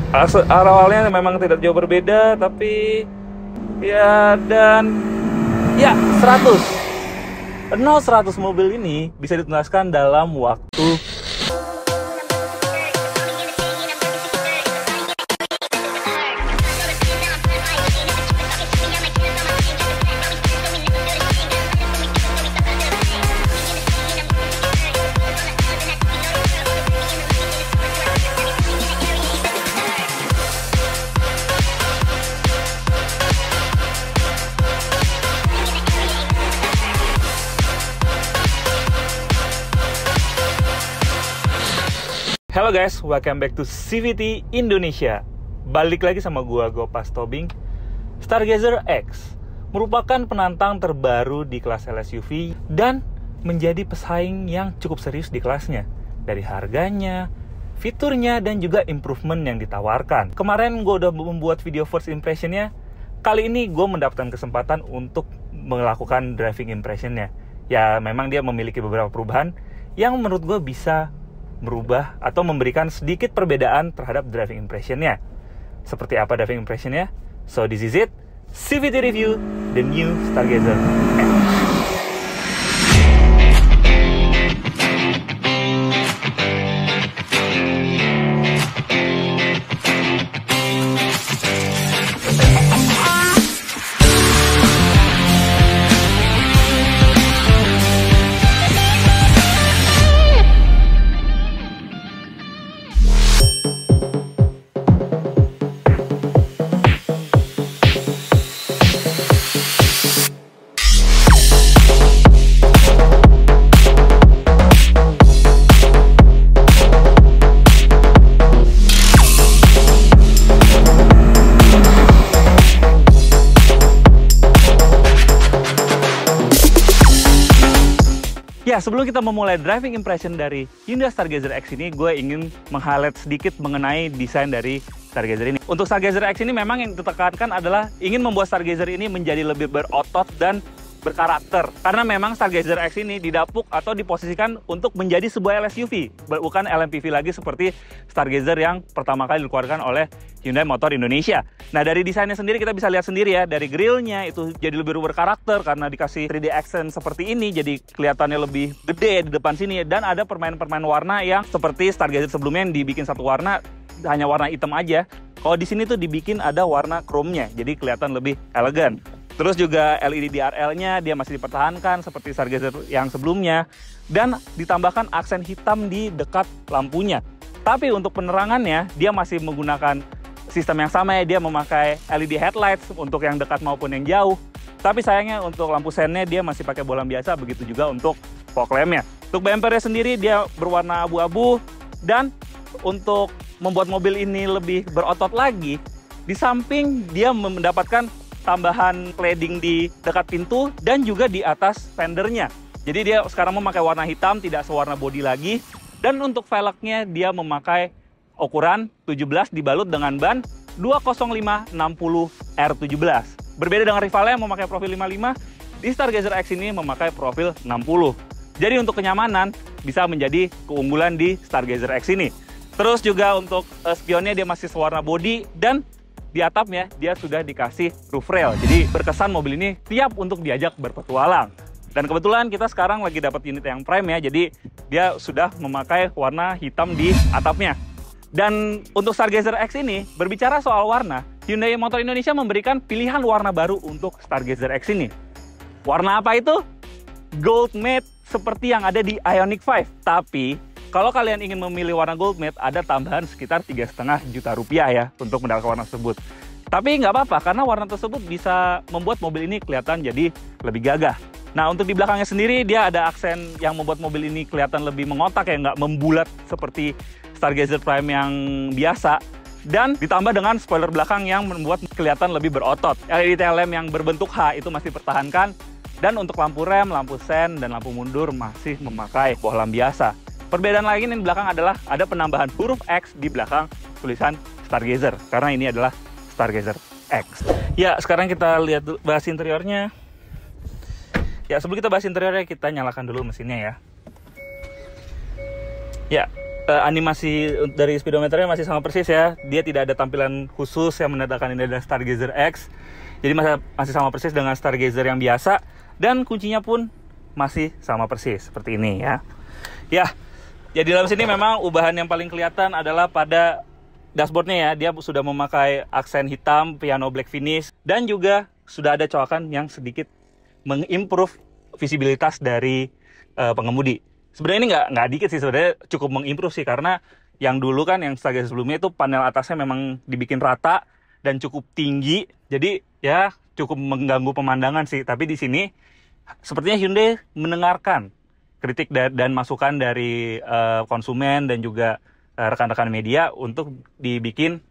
Awalnya memang tidak jauh berbeda, tapi ya, dan ya 100 mobil ini bisa dituntaskan dalam waktu. Halo guys, welcome back to CVT Indonesia. Balik lagi sama gua Gopas Tobing. Stargazer X merupakan penantang terbaru di kelas LSUV dan menjadi pesaing yang cukup serius di kelasnya. Dari harganya, fiturnya, dan juga improvement yang ditawarkan. Kemarin gua udah membuat video first impressionnya. Kali ini gua mendapatkan kesempatan untuk melakukan driving impressionnya. Ya memang dia memiliki beberapa perubahan yang menurut gua bisa merubah atau memberikan sedikit perbedaan terhadap driving impressionnya. Seperti apa driving impressionnya? So this is it, CVT review the new Stargazer X. Ya, sebelum kita memulai driving impression dari Hyundai Stargazer X ini, gue ingin meng-highlight sedikit mengenai desain dari Stargazer ini. Untuk Stargazer X ini memang yang ditekankan adalah ingin membuat Stargazer ini menjadi lebih berotot dan berkarakter. Karena memang Stargazer X ini didapuk atau diposisikan untuk menjadi sebuah LSUV, bukan LMPV lagi seperti Stargazer yang pertama kali dikeluarkan oleh Hyundai Motor Indonesia. Nah, dari desainnya sendiri kita bisa lihat sendiri ya, dari grillnya itu jadi lebih berkarakter karena dikasih 3D accent seperti ini, jadi kelihatannya lebih gede di depan sini. Dan ada permainan warna yang seperti Stargazer sebelumnya yang dibikin satu warna, hanya warna hitam aja. Kalau di sini tuh dibikin ada warna chrome-nya, jadi kelihatan lebih elegan. Terus juga LED DRL-nya dia masih dipertahankan seperti Stargazer yang sebelumnya. Dan ditambahkan aksen hitam di dekat lampunya. Tapi untuk penerangannya dia masih menggunakan sistem yang sama ya. Dia memakai LED headlights untuk yang dekat maupun yang jauh. Tapi sayangnya untuk lampu sennya dia masih pakai bohlam biasa. Begitu juga untuk fog lamp-nya. Untuk bumpernya sendiri dia berwarna abu-abu. Dan untuk membuat mobil ini lebih berotot lagi, di samping dia mendapatkan tambahan cladding di dekat pintu dan juga di atas fendernya. Jadi dia sekarang memakai warna hitam, tidak sewarna bodi lagi. Dan untuk velgnya dia memakai ukuran 17 dibalut dengan ban 205/60 R17. Berbeda dengan rivalnya yang memakai profil 55, di Stargazer X ini memakai profil 60. Jadi untuk kenyamanan bisa menjadi keunggulan di Stargazer X ini. Terus juga untuk spionnya dia masih sewarna bodi dan di atapnya dia sudah dikasih roof rail. Jadi berkesan mobil ini siap untuk diajak berpetualang. Dan kebetulan kita sekarang lagi dapat unit yang prime ya. Jadi dia sudah memakai warna hitam di atapnya. Dan untuk Stargazer X ini berbicara soal warna, Hyundai Motor Indonesia memberikan pilihan warna baru untuk Stargazer X ini. Warna apa itu? Gold matte seperti yang ada di Ioniq 5. Tapi kalau kalian ingin memilih warna gold matte, ada tambahan sekitar 3,5 juta rupiah ya untuk mendapatkan warna tersebut. Tapi nggak apa-apa, karena warna tersebut bisa membuat mobil ini kelihatan jadi lebih gagah. Nah, untuk di belakangnya sendiri, dia ada aksen yang membuat mobil ini kelihatan lebih mengotak ya, nggak membulat seperti Stargazer Prime yang biasa. Dan ditambah dengan spoiler belakang yang membuat kelihatan lebih berotot. LED tail lamp yang berbentuk H itu masih dipertahankan. Dan untuk lampu rem, lampu sen, dan lampu mundur masih memakai bohlam biasa. Perbedaan lain yang di belakang adalah ada penambahan huruf X di belakang tulisan Stargazer. Karena ini adalah Stargazer X. Ya, sekarang kita lihat bahas interiornya. Ya, sebelum kita bahas interiornya, kita nyalakan dulu mesinnya ya. Ya, Animasi dari speedometernya masih sama persis ya. Dia tidak ada tampilan khusus yang menandakan ini adalah Stargazer X. Jadi masih sama persis dengan Stargazer yang biasa. Dan kuncinya pun masih sama persis seperti ini ya. Ya, jadi dalam sini memang ubahan yang paling kelihatan adalah pada dashboardnya ya. Dia sudah memakai aksen hitam, piano black finish, dan juga sudah ada coakan yang sedikit mengimprove visibilitas dari pengemudi. Sebenarnya ini nggak dikit sih, sebenarnya cukup mengimprove sih, karena yang dulu kan yang Stargazer sebelumnya itu panel atasnya memang dibikin rata dan cukup tinggi, jadi ya cukup mengganggu pemandangan sih. Tapi di sini sepertinya Hyundai mendengarkan kritik dan masukan dari konsumen dan juga rekan-rekan media untuk dibikin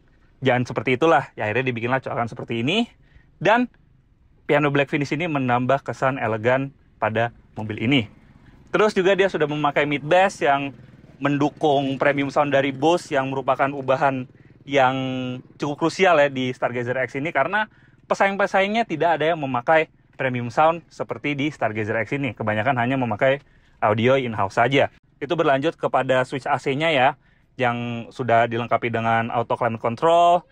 jangan seperti itulah. Ya, akhirnya dibikinlah coakan seperti ini, dan piano black finish ini menambah kesan elegan pada mobil ini. Terus juga dia sudah memakai mid bass yang mendukung premium sound dari Bose, yang merupakan ubahan yang cukup krusial ya di Stargazer X ini, karena pesaing-pesaingnya tidak ada yang memakai premium sound seperti di Stargazer X ini. Kebanyakan hanya memakai audio in-house saja. Itu berlanjut kepada switch AC-nya ya, yang sudah dilengkapi dengan auto climate control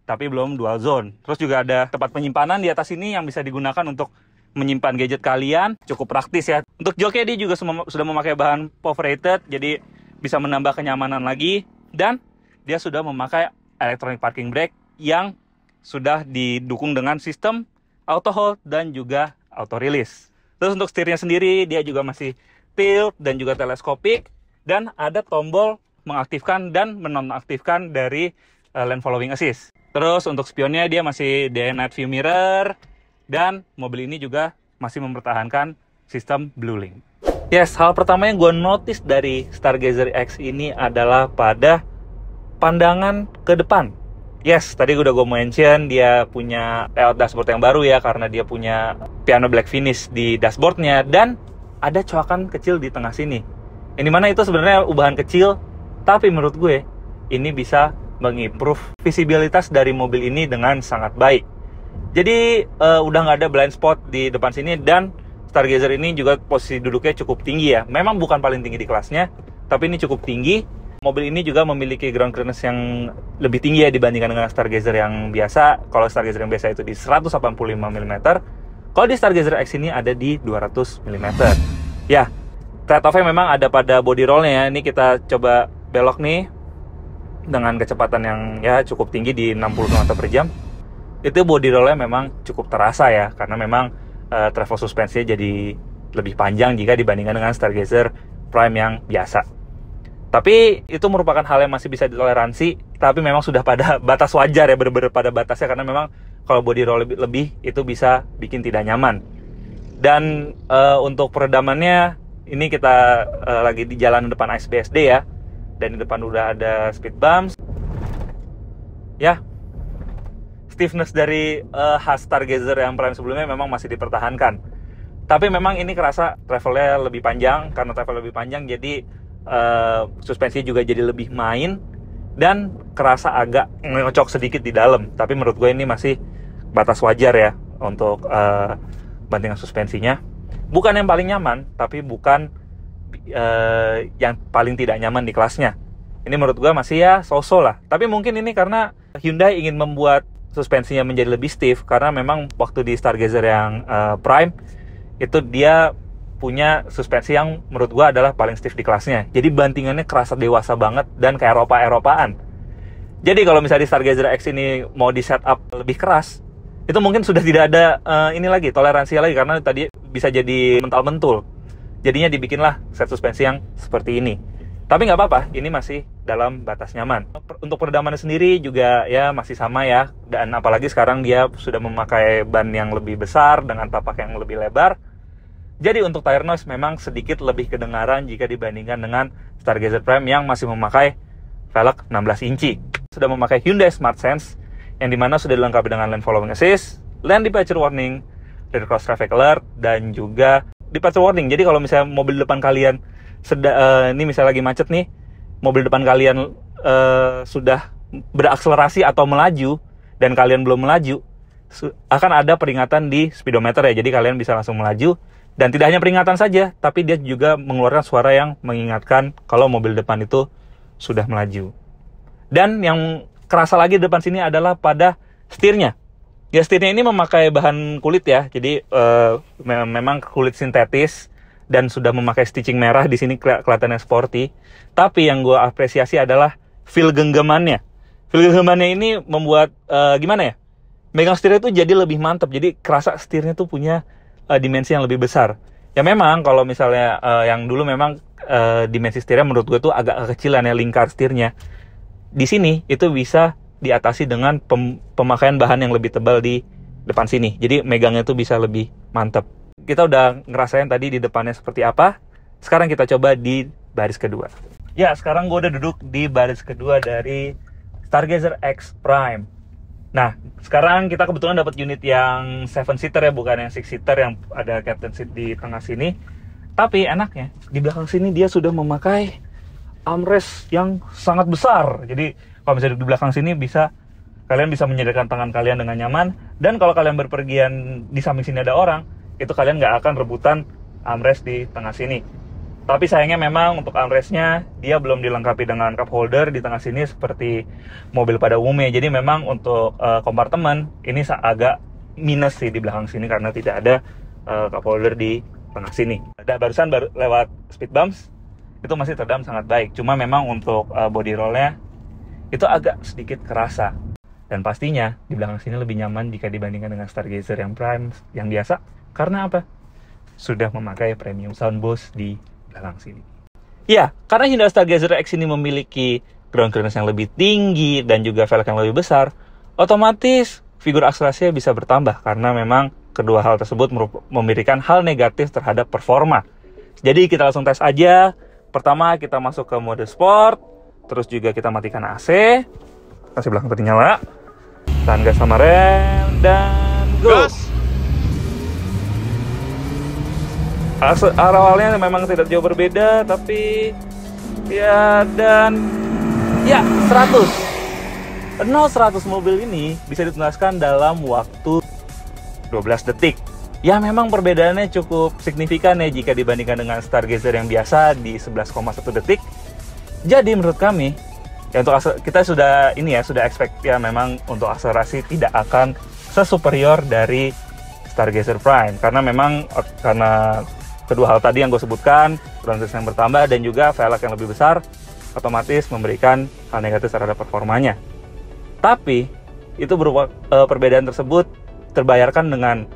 tapi belum dual zone. Terus juga ada tempat penyimpanan di atas ini yang bisa digunakan untuk menyimpan gadget kalian, cukup praktis ya. Untuk joknya dia juga sudah memakai bahan power rated, jadi bisa menambah kenyamanan lagi. Dan dia sudah memakai electronic parking brake yang sudah didukung dengan sistem auto hold dan juga auto release. Terus untuk setirnya sendiri dia juga masih tilt dan juga teleskopik, dan ada tombol mengaktifkan dan menonaktifkan dari lane following assist. Terus untuk spionnya dia masih day night view mirror, dan mobil ini juga masih mempertahankan sistem Blue Link. Yes, hal pertama yang gue notice dari Stargazer X ini adalah pada pandangan ke depan. Yes, tadi udah gue mention dia punya layout dashboard yang baru ya, karena dia punya piano black finish di dashboardnya, dan ada coakan kecil di tengah sini. Yang dimana itu sebenarnya ubahan kecil, tapi menurut gue ini bisa mengimprove visibilitas dari mobil ini dengan sangat baik. Jadi udah nggak ada blind spot di depan sini, dan Stargazer ini juga posisi duduknya cukup tinggi ya. Memang bukan paling tinggi di kelasnya, tapi ini cukup tinggi. Mobil ini juga memiliki ground clearance yang lebih tinggi ya dibandingkan dengan Stargazer yang biasa. Kalau Stargazer yang biasa itu di 185 mm, kalau di Stargazer X ini ada di 200 mm. Ya, trade-off-nya memang ada pada body roll-nya ya. Ini kita coba belok nih dengan kecepatan yang ya cukup tinggi di 60 km per jam. Itu body roll-nya memang cukup terasa ya, karena memang travel suspensinya jadi lebih panjang jika dibandingkan dengan Stargazer Prime yang biasa. Tapi itu merupakan hal yang masih bisa ditoleransi, tapi memang sudah pada batas wajar ya, benar-benar pada batasnya, karena memang kalau body roll lebih itu bisa bikin tidak nyaman. Dan untuk peredamannya ini kita lagi di jalan depan ASBSD ya, dan di depan udah ada speed bumps ya. Stiffness dari khas Stargazer yang Prime sebelumnya memang masih dipertahankan. Tapi memang ini kerasa travelnya lebih panjang. Karena travel lebih panjang, jadi suspensi juga jadi lebih main, dan kerasa agak ngocok sedikit di dalam. Tapi menurut gue ini masih batas wajar ya untuk bantingan suspensinya. Bukan yang paling nyaman, tapi bukan yang paling tidak nyaman di kelasnya. Ini menurut gue masih ya so-so lah. Tapi mungkin ini karena Hyundai ingin membuat suspensinya menjadi lebih stiff, karena memang waktu di Stargazer yang Prime itu dia punya suspensi yang menurut gua adalah paling stiff di kelasnya. Jadi bantingannya kerasa dewasa banget dan kayak Eropa-Eropaan. Jadi kalau misalnya di Stargazer X ini mau di setup lebih keras, itu mungkin sudah tidak ada ini lagi, toleransi lagi, karena tadi bisa jadi mental-mentul. Jadinya dibikinlah set suspensi yang seperti ini. Tapi nggak apa-apa, ini masih dalam batas nyaman. Untuk peredamannya sendiri juga ya masih sama ya. Dan apalagi sekarang dia sudah memakai ban yang lebih besar dengan tapak yang lebih lebar. Jadi untuk tire noise memang sedikit lebih kedengaran jika dibandingkan dengan Stargazer Prime yang masih memakai velg 16 inci. Sudah memakai Hyundai Smart Sense, yang dimana sudah dilengkapi dengan lane following assist, lane departure warning, rear cross traffic alert, dan juga departure warning. Jadi kalau misalnya mobil depan kalian ini misalnya lagi macet nih, mobil depan kalian sudah berakselerasi atau melaju dan kalian belum melaju, akan ada peringatan di speedometer ya. Jadi kalian bisa langsung melaju Dan tidak hanya peringatan saja, tapi dia juga mengeluarkan suara yang mengingatkan kalau mobil depan itu sudah melaju. Dan yang kerasa lagi di depan sini adalah pada setirnya. Ya, setirnya ini memakai bahan kulit ya, jadi memang kulit sintetis dan sudah memakai stitching merah di sini kelihatannya sporty. Tapi yang gue apresiasi adalah feel genggamannya. Feel genggamannya ini membuat gimana ya? Megang setirnya itu jadi lebih mantap. Jadi kerasa setirnya tuh punya dimensi yang lebih besar. Ya memang kalau misalnya yang dulu memang dimensi setirnya menurut gue tuh agak kecilan ya, lingkar setirnya. Di sini itu bisa diatasi dengan pemakaian bahan yang lebih tebal di depan sini. Jadi megangnya tuh bisa lebih mantap. Kita udah ngerasain tadi di depannya seperti apa. Sekarang kita coba di baris kedua. Ya, sekarang gue udah duduk di baris kedua dari Stargazer X Prime. Nah, sekarang kita kebetulan dapat unit yang 7-seater ya, bukan yang 6-seater yang ada captain seat di tengah sini. Tapi enaknya, di belakang sini dia sudah memakai armrest yang sangat besar. Jadi, kalau misalnya di belakang sini kalian bisa menyediakan tangan kalian dengan nyaman. Dan kalau kalian berpergian di samping sini ada orang, itu kalian nggak akan rebutan armrest di tengah sini. Tapi sayangnya memang untuk armrestnya dia belum dilengkapi dengan cup holder di tengah sini seperti mobil pada umumnya. Jadi memang untuk kompartemen ini agak minus sih di belakang sini karena tidak ada cup holder di tengah sini. Dan barusan lewat speed bumps itu masih teredam sangat baik. Cuma memang untuk body rollnya itu agak sedikit kerasa. Dan pastinya di belakang sini lebih nyaman jika dibandingkan dengan Stargazer yang Prime yang biasa. Karena apa? Sudah memakai premium sound boost di belakang sini. Ya, karena Hyundai Stargazer X ini memiliki ground clearance yang lebih tinggi dan juga velg yang lebih besar, otomatis figur akselerasinya bisa bertambah karena memang kedua hal tersebut memberikan hal negatif terhadap performa. Jadi kita langsung tes aja. Pertama kita masuk ke mode sport, terus juga kita matikan AC, kasih belakang seperti nyala, tahan gas sama rem, dan go! Gas! Awalnya memang tidak jauh berbeda, tapi ya dan ya 100 mobil ini bisa dituntaskan dalam waktu 12 detik. Ya memang perbedaannya cukup signifikan ya jika dibandingkan dengan Stargazer yang biasa di 11,1 detik. Jadi menurut kami ya untuk kita sudah expect ya memang untuk akselerasi tidak akan sesuperior dari Stargazer Prime karena kedua hal tadi yang gue sebutkan, ground clearance yang bertambah dan juga velg yang lebih besar, otomatis memberikan hal negatif terhadap performanya. Tapi, itu berupa perbedaan tersebut terbayarkan dengan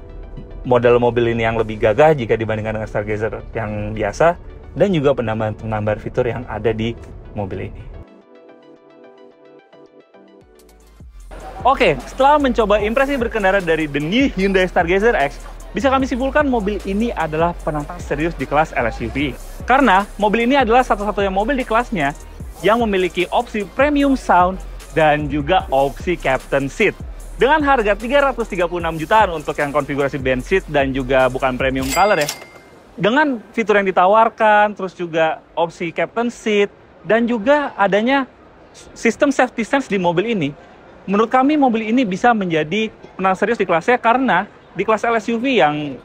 model mobil ini yang lebih gagah jika dibandingkan dengan Stargazer yang biasa, dan juga penambahan fitur yang ada di mobil ini. Oke, setelah mencoba impresi berkendara dari the new Hyundai Stargazer X, bisa kami simpulkan mobil ini adalah penantang serius di kelas LSUV. Karena mobil ini adalah satu-satunya mobil di kelasnya yang memiliki opsi premium sound dan juga opsi captain seat. Dengan harga 336 jutaan untuk yang konfigurasi band seat dan juga bukan premium color ya. Dengan fitur yang ditawarkan, terus juga opsi captain seat, dan juga adanya sistem safety sense di mobil ini, menurut kami mobil ini bisa menjadi penantang serius di kelasnya karena di kelas LSUV yang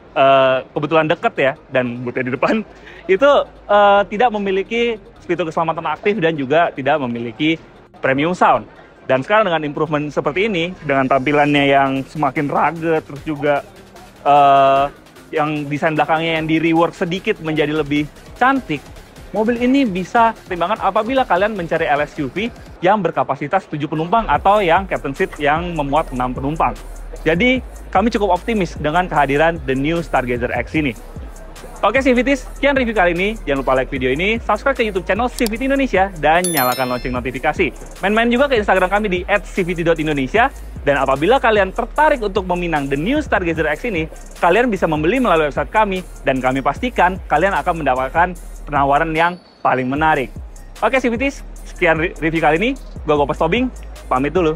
kebetulan dekat ya, dan bootnya di depan, itu tidak memiliki fitur keselamatan aktif dan juga tidak memiliki premium sound. Dan sekarang dengan improvement seperti ini, dengan tampilannya yang semakin rugged, terus juga yang desain belakangnya yang di rework sedikit menjadi lebih cantik, mobil ini bisa pertimbangan apabila kalian mencari LSUV yang berkapasitas 7 penumpang atau yang captain seat yang memuat 6 penumpang. Jadi, kami cukup optimis dengan kehadiran the new Stargazer X ini. Oke CVTs, sekian review kali ini. Jangan lupa like video ini, subscribe ke YouTube channel CVT Indonesia, dan nyalakan lonceng notifikasi. Main-main juga ke Instagram kami di @cvt.indonesia. Dan apabila kalian tertarik untuk meminang the new Stargazer X ini, kalian bisa membeli melalui website kami, dan kami pastikan kalian akan mendapatkan penawaran yang paling menarik. Oke CVTs, sekian review kali ini. Gua Gopes Tobing, pamit dulu.